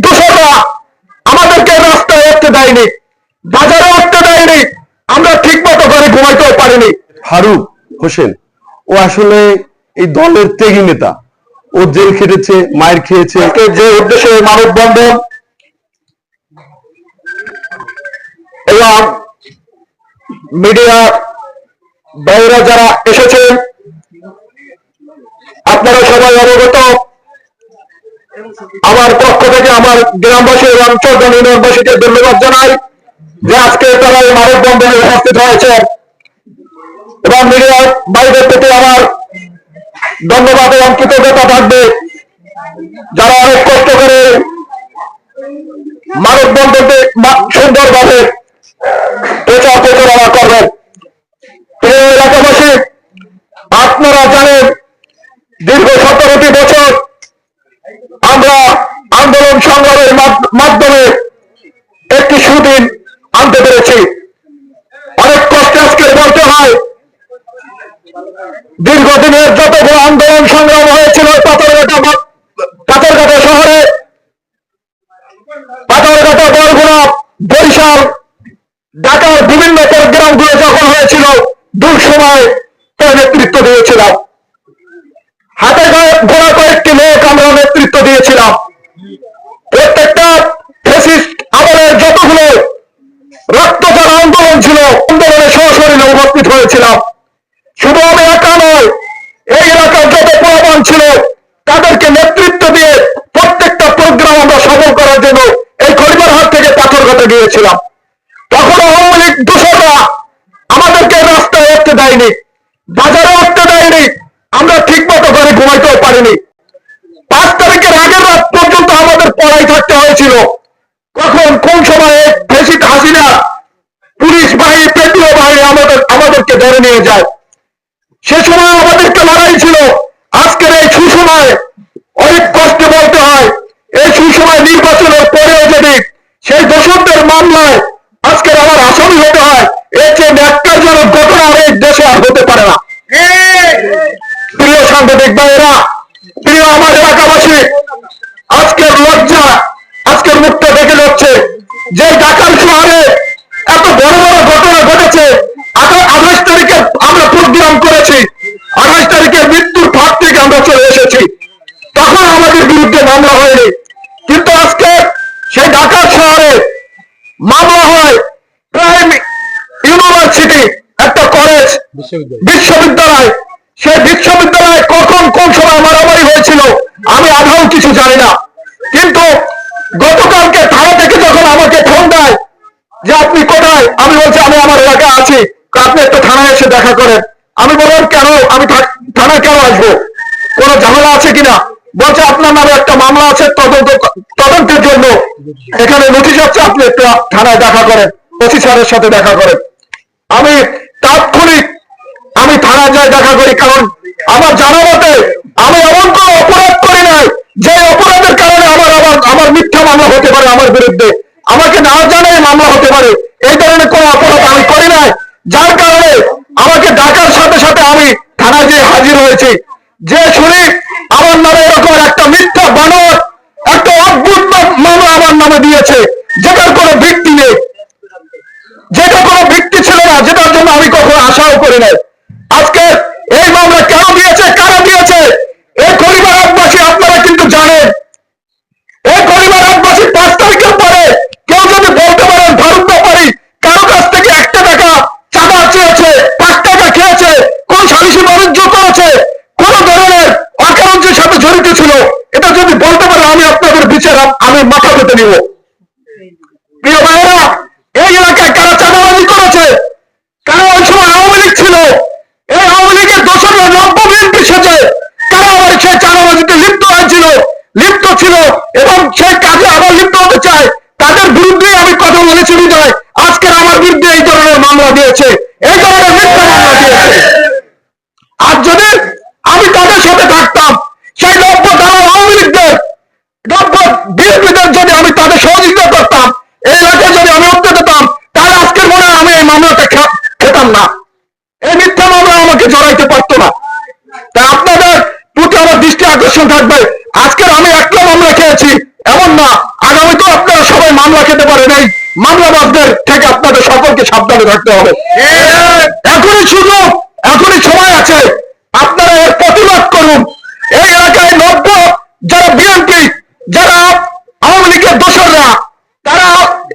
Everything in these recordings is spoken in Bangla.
দোষররা আমাদেরকে রাস্তায় উঠতে দেয়নি, বাজারে উঠতে দেয়নি, আমরা ঠিক মতো করে ঘুমাইতেও পারিনি। ফারুক হোসেন ও আসলে এই দলের ত্যাগী নেতা, ও জেল খেটেছে, মায়ের খেয়েছে। যে উদ্দেশ্যে মানববন্ধন এবং মিডিয়া ভাইরা যারা এসেছেন, আপনারা সবাই অবগত। আমার পক্ষ থেকে আমার গ্রামবাসী এবং চৌদ্দ ইউনিয়নবাসীকে ধন্যবাদ জানাই যে আজকে তারা এই মানববন্ধনে উপস্থিত হয়েছে, এবং মিডিয়ার ভাইদের প্রতি আমার ধন্যবাদ এবং কৃতজ্ঞতা থাকবে যারা অনেক কষ্ট করে মানববন্ধনকে সুন্দরভাবে প্রচার প্রচারণা করবেন। প্রিয় এলাকাবাসী, আপনারা জানেন দীর্ঘ 17টি বছর আমরা আন্দোলন সংগ্রামের মাধ্যমে একটি সুদিন আনতে পেরেছি। অনেক কষ্টে আজকে বলতে হয়, দীর্ঘদিনের যতগুলো আন্দোলন সংগ্রাম হয়েছিল পাথরঘাটা শহরে, পাথরঘাটা, বরগুনা, বরিশাল, ঢাকার বিভিন্ন গ্রামগুলো যখন হয়েছিল, দুঃসময় তার নেতৃত্ব দিয়েছিলাম। হাতে গোড়া কয়েকটি লোক আমরা নেতৃত্ব দিয়েছিলাম। প্রত্যেকটা ফ্যাসিস্ট আমলের যতগুলো রক্ত যারা আন্দোলন ছিল, আন্দোলনে সশরীরে উপস্থিত হয়েছিলাম। শুধু আমি একা নয়, এই এলাকার যত পোলাপান ছিল তাদেরকে নেতৃত্ব দিয়ে প্রত্যেকটা প্রোগ্রাম আমরা সফল করার জন্য এই খলিবারহাট থেকে পাথরঘাটা গিয়েছিলাম। তখন আওয়ামী লীগ দোষররা আমাদেরকে রাস্তায় উঠতে দেয়নি, বাজারে উঠতে দেয়নি, আমরা ঠিক মতো করে ঘুমাইতেও পারিনি। 5 তারিখের আগের রাত পর্যন্ত আমাদের পড়াই থাকতে হয়েছিল। কখন কোন সময়ে ফ্যাসিস্ট হাসিনা, পুলিশ বাহিনী, পেট্রোল বাহিনী আমাদেরকে ধরে নিয়ে যায়, সে সময় আমাদেরকে লড়াই ছিল। আজকের এই সুসময় অনেক কষ্টে বলতে হয়, এই সুসময় নির্বাচনের পরেও যদি সেই দোষরদের মামলায় আজকের আমার আসামি হতে হয়, এর চেয়ে ন্যাক্কারজনক ঘটনা এই দেশে আর হতে পারে না। প্রিয় সাংবাদিক ভাইয়েরা, প্রিয় আমার এলাকাবাসী, আজকের লজ্জা, আজকের মুখটা দেখে যাচ্ছে যে ঢাকার শহরে এত বড় বড় ঘটনা ঘটেছে। 28 তারিখে আমরা প্রোগ্রাম করেছি, 28 তারিখের মৃত্যুর ফাঁক থেকে আমরা চলে এসেছি, তখন আমাদের বিরুদ্ধে মামলা হয়নি। কিন্তু আজকে সেই ঢাকা শহরে মামলা হয় প্রাইম ইউনিভার্সিটি, একটা কলেজ, বিশ্ববিদ্যালয়। সেই বিশ্ববিদ্যালয়ে কখন কোন সময় মারামারি হয়েছিল আমি আদৌ কিছু জানি না। কিন্তু গতকালকে থানা থেকে যখন আমাকে ফোন দেয় যে আপনি কোথায়, আমি বলছি আমি আমার এলাকায় আছি, আপনি একটা থানায় এসে দেখা করেন। আমি বললাম কেন, আমি থানায় কেন আসবো, কোনো ঝামেলা আছে কিনা? বলছে আপনার নামে একটা মামলা আছে, তদন্তের জন্য এখানে নোটিশ আছে, আপনি একটা থানায় দেখা করেন, ওসি স্যারের সাথে দেখা করেন। আমি তাৎক্ষণিক আমি থানায় যাই, দেখা করি, কারণ আমার জানা মতে আমি এমন কোনো অপরাধ করি নাই যে অপরাধের কারণে আমার মিথ্যা মামলা হতে পারে আমার বিরুদ্ধে, আমাকে না জানে মামলা হতে পারে, এই ধরনের কোনো অপরাধ আমি করি নাই। যার কারণে আমাকে ডাকার সাথে সাথে আমি থানায় যেয়ে হাজির হয়েছি। যে শুনি আমার নামে এরকম একটা মিথ্যা বানোয়ার, একটা অদ্ভুত মামলা আমার নামে দিয়েছে, যেটার কোনো ভিত্তি নেই, যেটা কোনো ভিত্তি ছিল না, যেটার জন্য আমি কখনো আশাও করি নাই। আজকে এই মামলা কেন দিয়েছে, কারা দিয়েছে, এই খলিবারহাটবাসী আপনারা কিন্তু জানেন। এই খলিবারহাটবাসী 5 তারিখের পরে কেউ যদি বলতে পারেন ফারুক ব্যাপারী কারো কাছ থেকে 1 টাকা চাঁদা চেয়েছে, 5 টাকা খেয়েছে, কোন সালিশি বাণিজ্য করেছে, কোন ধরনের অকারণের সাথে জড়িত ছিল, এটা যদি বলতে পারে আমি আপনাদের বিচার আমি মাথা পেতে নিব। প্রিয় ভাইয়েরা, এই এলাকায় কারা চাঁদাবাজি করেছে, কারা ওই সময় আওয়ামী লীগ ছিল, এই আওয়ামী লীগের দোষররা নব্য বিএনপি সেজে কারা আবার সেই চাঁদাবাজিতে লিপ্ত ছিল এবং সেই কাজে আবার লিপ্ত হতে চায়, তাদের বিরুদ্ধে আমি কথা বলেছি বিজয় আজকের আমার বিরুদ্ধে এই ধরনের মামলা দিয়েছে, এই ধরনের মিথ্যা মামলা দিয়েছে। আর যদি আমি তাদের সাথে থাকতাম, সেই নব্য দালাল আওয়ামী লীগদের, নব্য বিএনপিদের যদি আমি তাদের সহযোগিতা করতাম, এই এলাকায় যদি আমি উঠতে দিতাম, তাহলে আজকের মনে হয় আমি এই মামলাটা খেতাম না, এই মিথ্যা মামলা আমাকে জড়াইতে পারতো না। তাই আপনাদের প্রতি আমার দৃষ্টি আকর্ষণ থাকবে, আজকের আমি একটা মামলা খেয়েছি এমন না, যেতে পারেন, এই মামলাবাজদের থেকে আপনাদের সকলকে সাবধানে থাকতে হবে। এখনই সুযোগ, এখনই সময় আছে, আপনারা এর প্রতিবাদ করুন। এই এলাকায় নব্য যারা বিএনপি, যারা আওয়ামী লীগের দোসররা, তারা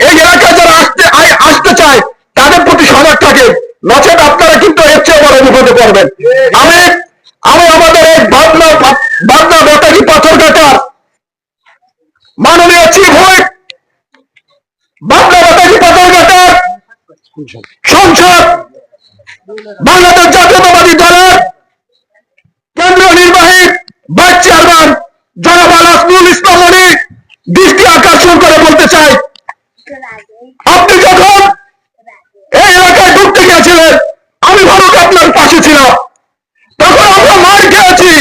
এই এলাকায় যারা আসতে চায় তাদের প্রতি সজাগ থাকে, নচেত আপনারা কিন্তু এর চেয়ে বড় বিপদে পড়বেন। আমি আমাদের এই বাদনা বটাকি পাথরঘাটার মাননীয় চিফ হুইপ, বাদনা বটাকি পাথরঘাটার সংসদ, বাংলাদেশ জাতীয়তাবাদী দলের কেন্দ্রীয় নির্বাহী ভাইস চেয়ারম্যান জনাব আলাসমুল ইসলাম মনি দৃষ্টি আকর্ষণ করে বলতে চাই, আপনি যখন এই এলাকায় ঢুকতে গিয়েছিলেন, আমি ভারত আপনার পাশে ছিলাম, তখন আমরা মার খেয়েছি,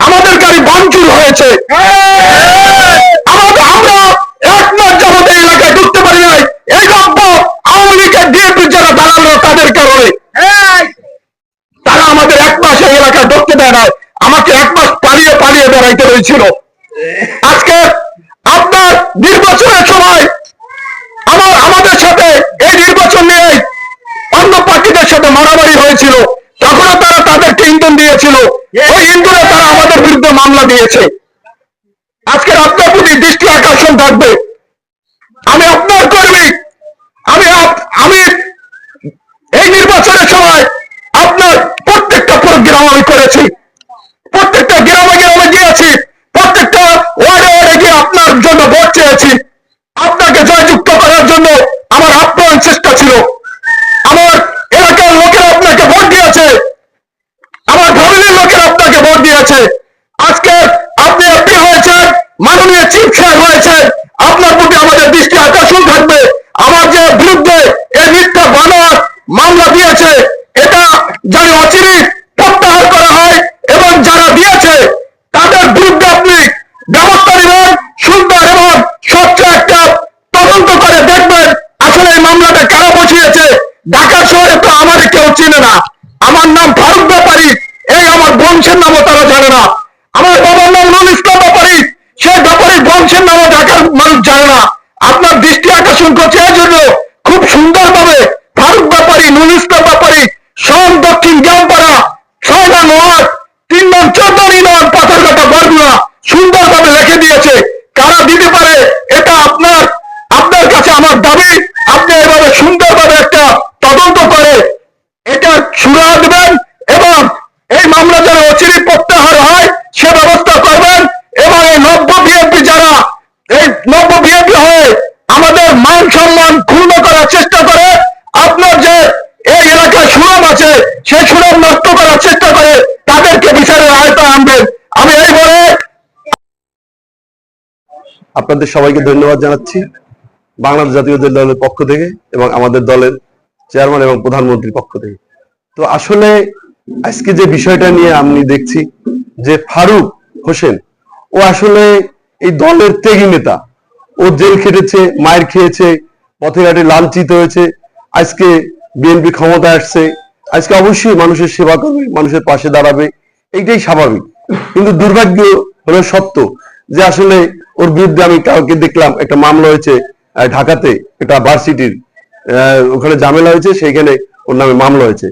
আমাদের গাড়ি ভাঙচুর হয়েছে, আমরা এক মাস যাবত এই এলাকায় ঢুকতে পারি নাই, এই নব্য আওয়ামী লীগের বিএনপির যারা দালাল তাদের কারণে। তারা আমাদের এক মাস এই এলাকায় ঢুকতে দেয় না, আমাকে এক মাস পালিয়ে পালিয়ে বেড়াইতে হয়েছিল। আজকে আপনার নির্বাচনের সময় আমাদের সাথে এই নির্বাচন নিয়ে অন্য পার্টিদের সাথে মারামারি হয়েছিল, তখনও তারা তাদেরকে ইন্ধন দিয়েছিল, ওই ইন্ধনে তারা আমাদের বিরুদ্ধে মামলা দিয়েছে। আজকে আপনার প্রতি দৃষ্টি আকর্ষণ থাকবে, আমি আপনার কর্মী, আমি এই নির্বাচনের সময় আপনার প্রত্যেকটা প্রোগ্রাম আমি করেছি, প্রত্যেকটা গ্রামে গ্রামে গিয়েছি, প্রত্যেকটা ওয়ার্ডে ওয়ার্ডে গিয়ে আপনার জন্য ভোট চেয়েছি, আপনাকে জয়যুক্ত করার জন্য আমার আপ্রাণ চেষ্টা ছিল। আমার এলাকার লোকেরা আপনাকে ভোট দিয়েছে, আমার ফ্যামিলির লোকেরা আপনাকে ভোট দিয়েছে। আজকে আপনি এমপি হয়েছেন, মাননীয় চিফ সাহেব হয়েছেন, আপনার প্রতি আমাদের দৃষ্টি আকর্ষণ থাকবে। আমার যে বিরুদ্ধে এই মিথ্যা বানোয়াট মামলা দিয়েছে, এটা যেন অচিরে প্রত্যাহার করা হয় এবং যারা দিয়েছে তাদের বিরুদ্ধে আপনি ব্যবস্থা নেবেন, সুন্দর এবং স্বচ্ছ একটা তদন্ত করে দেখবেন আসলে এই মামলাটা কারা বসিয়েছে। ঢাকা শহরে তো আমার কেউ চিনে না, আমার নাম ফারুক ব্যাপারী, এই আমার বংশের নামও তারা জানে না। আমার বাবার নাম নুল ইসলাম ব্যাপারী, সেই ব্যাপারী বংশের নামও ঢাকার মানুষ জানে না। আপনার দৃষ্টি আকর্ষণ করছে এই জন্য খুব সুন্দরভাবে ফারুক ব্যাপারী, নুল ইসলাম ব্যাপারী, সব দক্ষিণ গ্রামপাড়া, 6 নং ওয়ার্ড, 3 নং 14 ইউনিয়ন, পাথরঘাটা, বরগুনা সুন্দরভাবে লিখে দিয়েছে। কারা দিতে পারে এটা আপনার কাছে আমার দাবি, আপনি এভাবে সুন্দরভাবে একটা তদন্ত করে এটা সুরাহা দেবেন এবং এই মামলা যেন অচিরে প্রত্যাহার হয় সে ব্যবস্থা করবেন। এবং এই নব্য বিএনপি যারা এই নব্য বিএনপি হয়ে আমাদের মান সম্মান ক্ষুণ্ণ করার চেষ্টা করে, আপনার যে এই এলাকায় সুনাম আছে সেই সুনাম নষ্ট করার চেষ্টা করে, তাদেরকে বিচারের আওতায় আনবেন। আমি এই বলে আপনাদের সবাইকে ধন্যবাদ জানাচ্ছি বাংলাদেশ জাতীয় দলের পক্ষ থেকে এবং আমাদের দলের চেয়ারম্যান এবং প্রধানমন্ত্রীর পক্ষ থেকে। তো আসলে আজকে যে বিষয়টা নিয়ে আমি দেখছি যে ফারুক হোসেন ও আসলে এই দলের ত্যাগী নেতা, ও জেল খেটেছে, মায়ের খেয়েছে, পথে ঘাটে লাঞ্ছিত হয়েছে, আজকে বিএনপি ক্ষমতায় আসছে, আজকে অবশ্যই মানুষের সেবা করবে, মানুষের পাশে দাঁড়াবে, এইটাই স্বাভাবিক। কিন্তু দুর্ভাগ্য হলো সত্য যে আসলে ওর বিরুদ্ধে আমি কালকে দেখলাম একটা মামলা হয়েছে ঢাকাতে, একটা ভার্সিটির ওখানে ঝামেলা হয়েছে, সেইখানে ওর নামে মামলা হয়েছে।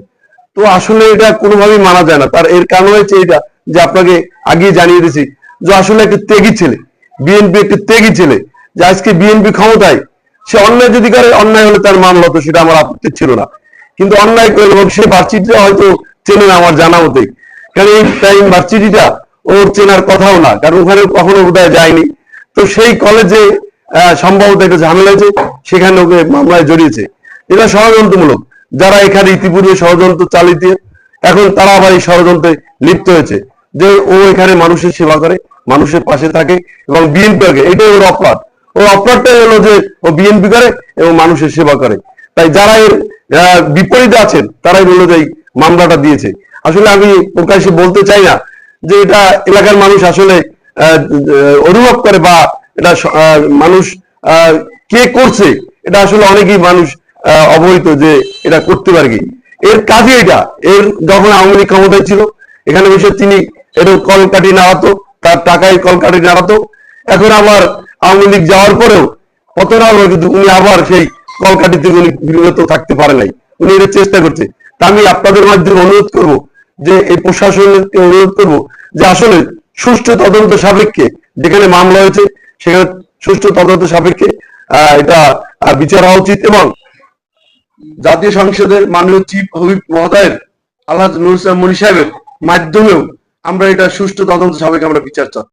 তো আসলে এটা কোনোভাবেই মানা যায় না। তার এর কারণ হয়েছে এটা যে আপনাকে আগে জানিয়ে দিয়েছি যে আসলে একটা ত্যাগী ছেলে, বিএনপি একটা ত্যাগী ছেলে, যে আজকে বিএনপি ক্ষমতায়, সে অন্যায় যদি করে, অন্যায় হলে তার মামলা হতো, সেটা আমার আপত্তি ছিল না। কিন্তু অন্যায় করে এবং সে ভার্সিটিটা হয়তো চেনে না আমার জানা মতে, কারণ এই টাইম ভার্সিটিটা ওর চেনার কথাও না, কারণ ওখানে কখনো বোধহয় যায়নি। তো সেই কলেজে সম্ভবত একটা ঝামেলা হয়েছে, সেখানে ওকে মামলায় জড়িয়েছে। এটা ষড়যন্ত্রমূলক। যারা এখানে ইতিপূর্বে ষড়যন্ত্র চালিত, এখন তারা আবার এই ষড়যন্ত্রে লিপ্ত হয়েছে যে ও এখানে মানুষের সেবা করে, মানুষের পাশে থাকে এবং বিএনপি করে। এটাই ওর অপরাধ। ওর অপরাধটাই হলো যে ও বিএনপি করে এবং মানুষের সেবা করে। তাই যারা এর বিপরীতে আছেন তারাই বললো যে এই মামলাটা দিয়েছে। আসলে আমি প্রকাশ্যে বলতে চাই না যে এটা এলাকার মানুষ আসলে অনুভব করে বা এটা মানুষ কে করছে, এটা আসলে অনেকেই মানুষ অবহিত যে এটা করতে পারে কি। এর কাজে এটা, এর যখন আওয়ামী লীগ ক্ষমতায় ছিল এখানে বসে তিনি এটা কলকাঠি নাড়াতো, তার টাকায় কলকাঠি নাড়াতো। এখন আবার আওয়ামী লীগ যাওয়ার পরেও পতন হলো, কিন্তু উনি আবার সেই কলকাঠিতে উনি বিরত থাকতে পারে নাই, উনি এটা চেষ্টা করছে। তা আমি আপনাদের মাধ্যমে অনুরোধ করব যে এই প্রশাসনকে অনুরোধ করব যে আসলে সুষ্ঠু তদন্ত সাপেক্ষে যেখানে মামলা হয়েছে সেখানে সুষ্ঠু তদন্ত সাপেক্ষে এটা বিচার হওয়া উচিত, এবং জাতীয় সংসদের মাননীয় চিফ হুইপ মহোদয়ের আলহাজ নুর ইসলাম মনি সাহেবের মাধ্যমেও আমরা এটা সুষ্ঠু তদন্ত সাপেক্ষে আমরা বিচার চাই।